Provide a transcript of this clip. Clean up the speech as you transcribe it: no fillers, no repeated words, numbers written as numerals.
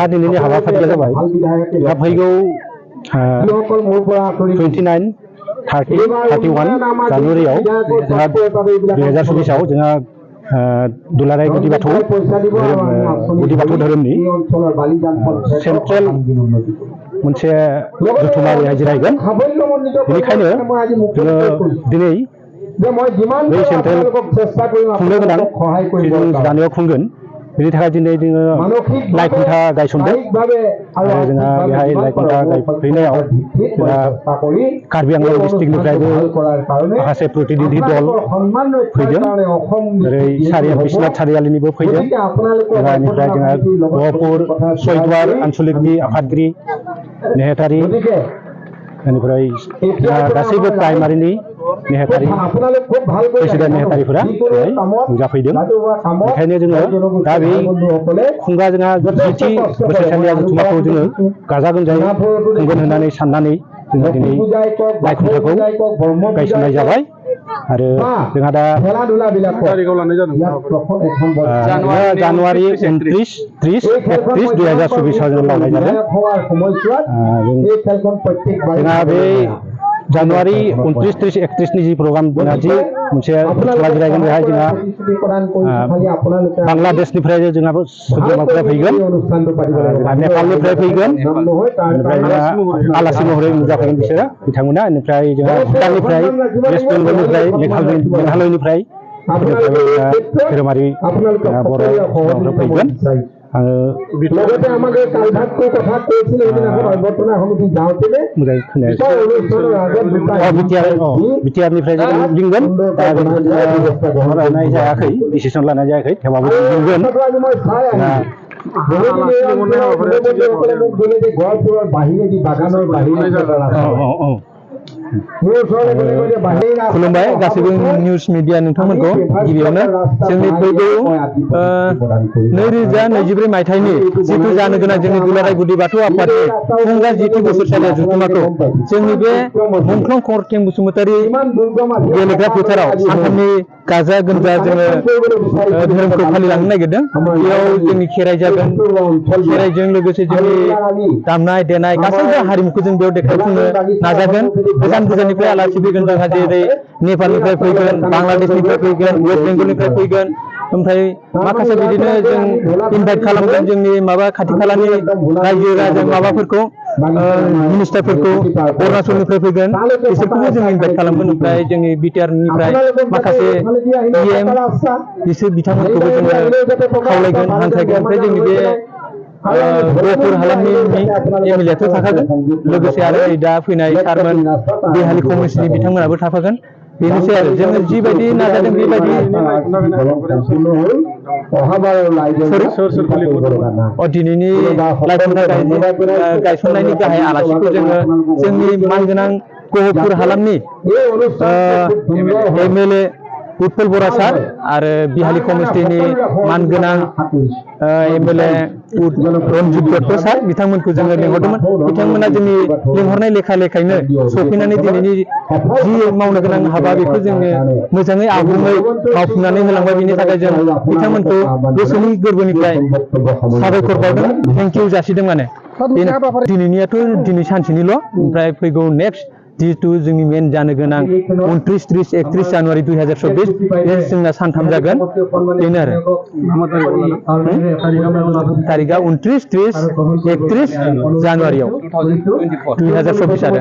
दिनैनि हाबाफारिया जाबाय दा फैगौ 29 30 31 जानुवारियाव जोंहा 2024 जोंहा दुलाराय गुदि बाथौ धोरोमनि सेन्ट्रेल मोनसे जथुम्मारि जिरायगोन बेनिखायनो जोङो दिनै बै सेन्ट्रेल खुंनो गोनां जों जानायाव खुंगोन बेनि थाखाय दिनै जोङो लाइ खुन्था गायसनदों आरो जोंहा बेहाय लाइ खुन्था गायफैनायाव जोंहा कार्बि आंलं डिस्ट्रिक्टनिफ्रायबो माखासे प्रतिनिधि दल फैदों ओरै बिश्वनाथ सारियालिनिबो फैदों बेनिफ्राय जोंहा गहपुर सयदुवार आनसलिकनि आफादगिरि नेहाथारि बेनिफ्राय गासैबो प्राइमारिनि नेहाथारि प्रेसिडेन्ट नेहाथारिफोरा नुजाफैदों बेखायनो जोङो दा बे खुंगा जोंहा 10थि बोसोरसालिया जथुम्माखौ जोङो गाजा गोमजायै खुंगोन होननानै साननानै जोङो दिनै लाइ खुन्थाखौ गायसननाय जाबाय आरो जोंहा दा जानुवारि 29 30 31 2024 जों लावनाय जादों जोंहा बे जानुवारि 29 30 31 नि जि प्रग्राम जि मोनसे जथुम्मा जिरायगोन बेहाय जोंहा बांलादेशनिफ्राय जोंहा सोद्रोमाफोरा फैगोन नेपालनिफ्राय फैगोन बेनिफ्राय जोंहा आलासि महरै नुजाफैगोन बिसोरो बिथांमोना बेनिफ्राय जोंहा भुटाननिफ्राय वेस्ट बेंगलनिफ्राय मेघालयनिफ्राय धोरोमारि बर' फैगोन बिटिआरनिफ्राय लिंगोन लानाय जायाखै डिसिसन लानाय जायाखै थेवबाबो लिंगोन खुलुमबाय गासैबो निउज मिडिया नोंथांमोनखौ गिबियावनो जोंनि फैगौ 2024 मायथाइनि जिथु जानो गोनां जोंनि दुलाराय गुदि बाथौ आफादनि खुंगा 10थि बोसोरसालिया जथुम्माखौ जोंनि बे मुंख्लं करथिं बसुमतारी गेलेग्रा फोथाराव सानथामनि गाजा गोमजा जोङो धोरोमखौ फालिलांनो नागिरदों बेयाव जोंनि खेराइ जागोन खेराइजों लोगोसे जोंनि दामनाय देनाय गासैबो हारिमुखौ जों बेयाव देखायफुंनो नाजागोन गोजान गोजाननिफ्राय आलासि फैगोन जोंहा जेरै नेपालनिफ्राय फैगोन बांलादेशनिफ्राय फैगोन वेस्ट बेंगलनिफ्राय फैगोन ओमफ्राय माखासे बिदिनो जों इनभाइट खालामगोन जोंनि माबा खाथि खालानि रायजो राजा माबाफोरखौ मिनिस्टारफोरखौ अरुणाचलनिफ्राय फैगोन बिसोरखौबो जों इनभाइट खालामगोन ओमफ्राय जोंनि बिटिआरनिफ्राय माखासे इएम बिसोर बिथांमोनखौबो जोङो खावलायगोन हांख्रायगोन ओमफ्राय जोंनि बे गहपुर हालामनि एमएलएआथ' थाखागोन लोगोसे आरो दा फैनाय सारमोन बिहालि कमिटिनि बिथांमोनाबो थाफागोन बेनोसै आरो जोङो जिबायदि नाजादों बेबायदि दिनैनि लाइ खुन्था गायसननायनि गाहाय आलासिखौ जोङो जोंनि मानगोनां गहपुर हालामनि एमएलए उत्पल बरा सार आरो बिहालि कमिटिनि मानगोनां एमएलए रनजित दत्त सार बिथांमोनखौ जोङो लिंहरदोंमोन बिथांमोना जोंनि लिंहरनाय लेखायैनो सफैनानै दिनैनि जि मावनो गोनां हाबा बेखौ जोङो मोजाङै आबुङै मावफुंनानै होलांबाय बेनि थाखाय जों बिथांमोनखौ गोसोनि गोरबोनिफ्राय साबायखर बावदों थेंक इउ जासिदों माने दिनैनियाथ' दिनै सानसेनिल' ओमफ्राय फैगौ नेक्स्ट जिहेतु जोंनि मेन जानो गोनां 29 30 31 जानुवारि 2024 बे जोंना सानथाम जागोन बेनो आरो तारिखआ 29 30 31 जानुवारियाव 2024 आरो